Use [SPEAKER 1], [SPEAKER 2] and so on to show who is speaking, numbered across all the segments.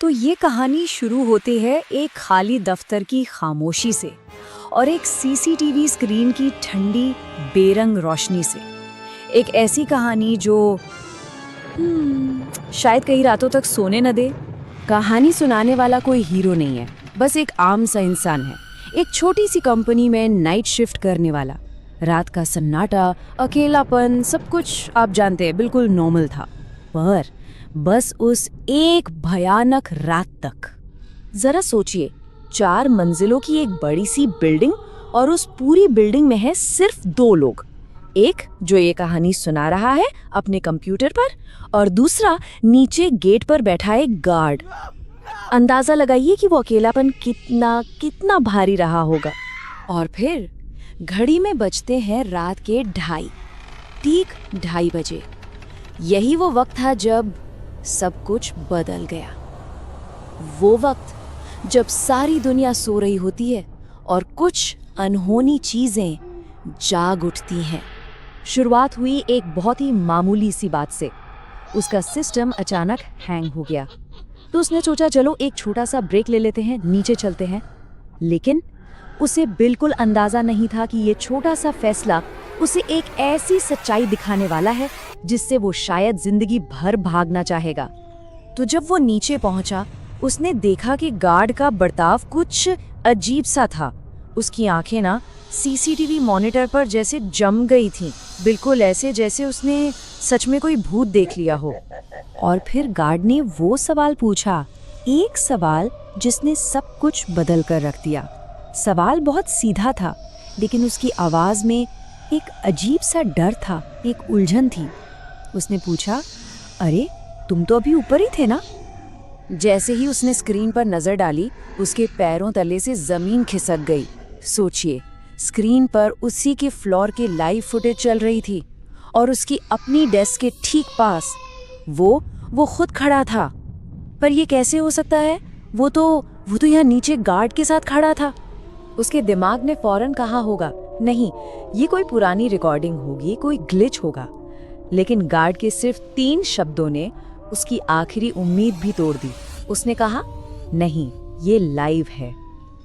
[SPEAKER 1] तो ये कहानी शुरू होती है एक खाली दफ्तर की खामोशी से और एक सीसीटीवी स्क्रीन की ठंडी बेरंग रोशनी से। एक ऐसी कहानी जो शायद कई रातों तक सोने न दे।
[SPEAKER 2] कहानी सुनाने वाला कोई हीरो नहीं है, बस एक आम सा इंसान है, एक छोटी सी कंपनी में नाइट शिफ्ट करने वाला। रात का सन्नाटा, अकेलापन, सब कुछ आप जानते हैं, बिल्कुल नॉर्मल था। पर बस उस एक भयानक रात तक। जरा सोचिए, 4 मंजिलों की एक बड़ी सी बिल्डिंग और उस पूरी बिल्डिंग में है सिर्फ 2 लोग। एक जो ये कहानी सुना रहा है अपने कंप्यूटर पर, और दूसरा नीचे गेट पर बैठा एक गार्ड। अंदाजा लगाइए कि वो अकेलापन कितना कितना भारी रहा होगा। और फिर घड़ी में बजते हैं रात के 2:30, ठीक 2:30 बजे। यही वो वक्त था जब सब कुछ बदल गया। वो वक्त जब सारी दुनिया सो रही होती है और कुछ अनहोनी चीजें जाग उठती हैं। शुरुआत हुई एक बहुत ही मामूली सी बात से। उसका सिस्टम अचानक हैंग हो गया, तो उसने सोचा चलो एक छोटा सा ब्रेक ले लेते हैं, नीचे चलते हैं। लेकिन उसे बिल्कुल अंदाजा नहीं था कि ये छोटा सा फैसला उसे एक ऐसी सच्चाई दिखाने वाला है जिससे वो शायद जिंदगी भर भागना चाहेगा। तो जब वो नीचे पहुंचा, उसने देखा कि गार्ड का बर्ताव कुछ अजीब सा था। उसकी आंखें ना सीसीटीवी मॉनिटर पर जैसे जम गई थीं, बिल्कुल ऐसे जैसे उसने सच में कोई भूत देख लिया हो। और फिर गार्ड ने वो सवाल पूछा, एक सवाल जिसने सब कुछ बदल कर रख दिया। सवाल बहुत सीधा था, लेकिन उसकी आवाज में एक अजीब सा डर था, एक उलझन थी। उसने पूछा, अरे तुम तो अभी ऊपर ही थे ना? जैसे ही उसने स्क्रीन पर नजर डाली, उसके पैरों तले से जमीन खिसक गई। सोचिए, स्क्रीन पर उसी के फ्लोर के लाइव फुटेज चल रही थी और उसकी अपनी डेस्क के ठीक पास वो खुद खड़ा था। पर ये कैसे हो सकता है? वो तो यहाँ नीचे गार्ड के साथ खड़ा था। उसके दिमाग ने फौरन कहा होगा, नहीं, ये कोई पुरानी रिकॉर्डिंग होगी, कोई ग्लिच होगा। लेकिन गार्ड के सिर्फ 3 शब्दों ने उसकी आखिरी उम्मीद भी तोड़ दी। उसने कहा, नहीं, ये लाइव है।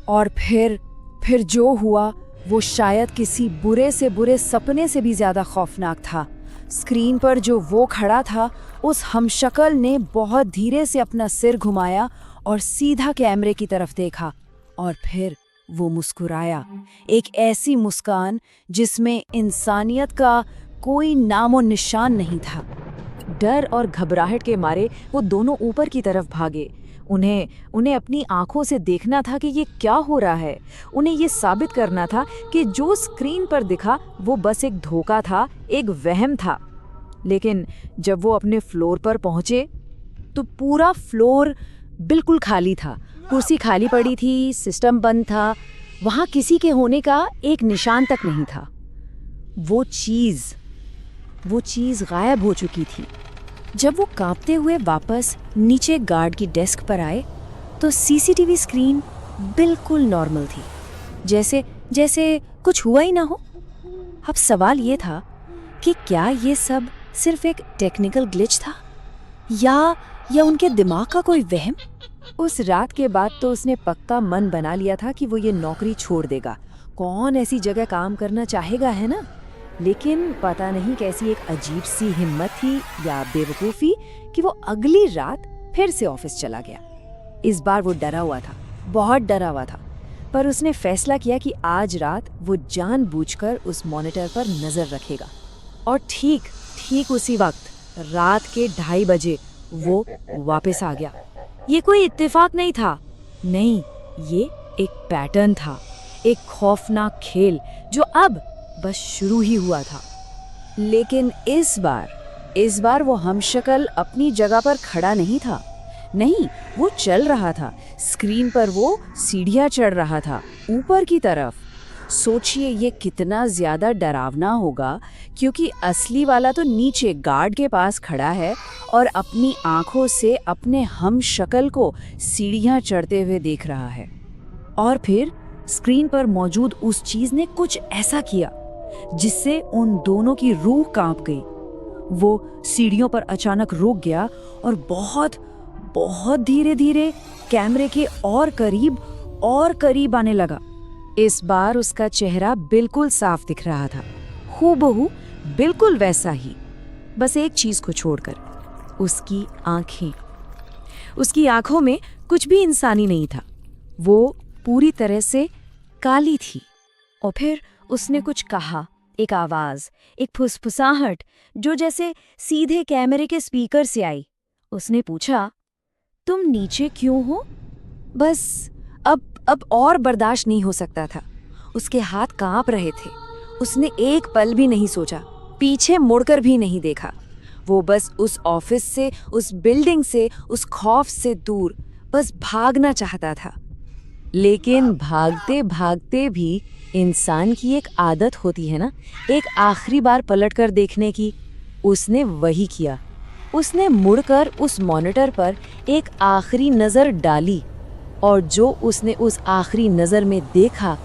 [SPEAKER 2] और फिर जो हुआ वो शायद किसी बुरे से बुरे सपने से भी ज्यादा खौफनाक था। स्क्रीन पर जो वो खड़ा था, उस हमशक्ल ने बहुत धीरे से अपना सिर घुमाया और सीधा कैमरे की तरफ देखा। और फिर वो मुस्कुराया, एक ऐसी मुस्कान जिसमें इंसानियत का कोई नामो निशान नहीं था। डर और घबराहट के मारे वो दोनों ऊपर की तरफ भागे। उन्हें अपनी आंखों से देखना था कि ये क्या हो रहा है। उन्हें ये साबित करना था कि जो स्क्रीन पर दिखा वो बस एक धोखा था, एक वहम था। लेकिन जब वो अपने फ्लोर पर पहुंचे तो पूरा फ्लोर बिल्कुल खाली था। कुर्सी खाली पड़ी थी, सिस्टम बंद था, वहां किसी के होने का एक निशान तक नहीं था। वो चीज गायब हो चुकी थी। जब वो कांपते हुए वापस नीचे गार्ड की डेस्क पर आए तो सीसीटीवी स्क्रीन बिल्कुल नॉर्मल थी, जैसे कुछ हुआ ही ना हो। अब सवाल ये था कि क्या ये सब सिर्फ एक टेक्निकल ग्लिच था या उनके दिमाग का कोई वहम। उस रात के बाद तो उसने पक्का मन बना लिया था कि वो ये नौकरी छोड़ देगा। कौन ऐसी जगह काम करना चाहेगा, है ना? लेकिन पता नहीं कैसी एक अजीब सी हिम्मत थी या बेवकूफ़ी कि वो अगली रात फिर से ऑफिस चला गया। इस बार वो डरा हुआ था, बहुत डरा हुआ था, पर उसने फैसला किया कि आज रात वो जानबूझकर उस मॉनिटर पर नज़र रखेगा। और ठीक उसी वक्त रात के 2:30 बजे वो वापस आ गया। ये कोई इत्तेफाक नहीं था, नहीं, ये एक पैटर्न था, एक खौफनाक खेल जो अब बस शुरू ही हुआ था। लेकिन इस बार वो हमशक्ल अपनी जगह पर खड़ा नहीं था। नहीं, वो चल रहा था। स्क्रीन पर वो सीढ़ियां चढ़ रहा था ऊपर की तरफ। सोचिए ये कितना ज्यादा डरावना होगा, क्योंकि असली वाला तो नीचे गार्ड के पास खड़ा है और अपनी आंखों से अपने हमशक्ल को सीढ़ियां चढ़ते हुए देख रहा है। और फिर स्क्रीन पर मौजूद उस चीज ने कुछ ऐसा किया जिससे उन दोनों की रूह कांप गई। वो सीढ़ियों पर अचानक रुक गया और बहुत
[SPEAKER 1] बहुत धीरे धीरे कैमरे के और करीब आने लगा।
[SPEAKER 2] इस बार उसका चेहरा बिल्कुल साफ दिख रहा था, हूबहू बिल्कुल वैसा ही, बस एक चीज को छोड़कर, उसकी आंखें। उसकी आंखों में कुछ भी इंसानी नहीं था, वो पूरी तरह से काली थी।
[SPEAKER 1] और फिर उसने कुछ कहा, एक आवाज, एक फुसफुसाहट जो जैसे सीधे कैमरे के स्पीकर से आई। उसने पूछा, तुम नीचे क्यों हो?
[SPEAKER 2] बस अब और बर्दाश्त नहीं हो सकता था। उसके हाथ कांप रहे थे। उसने एक पल भी नहीं सोचा, पीछे मुड़कर भी नहीं देखा। वो बस उस ऑफिस से, उस बिल्डिंग से, उस खौफ से दूर बस भागना चाहता था। लेकिन भागते भागते भी इंसान की एक आदत होती है ना, एक आखिरी बार पलटकर देखने की। उसने वही किया। उसने मुड़कर उस मॉनिटर पर एक आखिरी नज़र डाली, और जो उसने उस आखिरी नज़र में देखा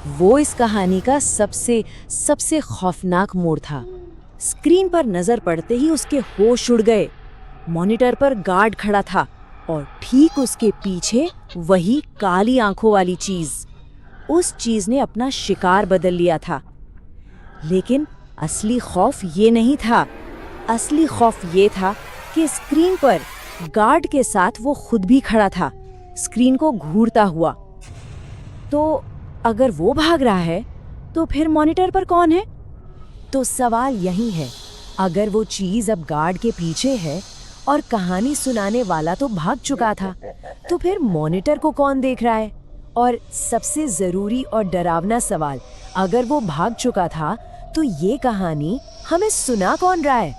[SPEAKER 2] वो इस कहानी का सबसे खौफनाक मोड़ था।
[SPEAKER 1] स्क्रीन पर नजर पड़ते ही उसके होश उड़ गए। मॉनिटर पर गार्ड खड़ा था और ठीक उसके पीछे वही काली आंखों वाली चीज। उस चीज ने अपना शिकार बदल लिया था। लेकिन असली खौफ ये नहीं था। असली खौफ ये था कि स्क्रीन पर गार्ड के साथ वो खुद भी खड़ा था, स्क्रीन को घूरता हुआ। तो अगर वो भाग रहा है तो फिर मॉनिटर पर कौन है?
[SPEAKER 2] तो सवाल यही है, अगर वो चीज अब गार्ड के पीछे है और कहानी सुनाने वाला तो भाग चुका था, तो फिर मॉनिटर को कौन देख रहा है? और सबसे जरूरी और डरावना सवाल, अगर वो भाग चुका था तो ये कहानी हमें सुना कौन रहा है?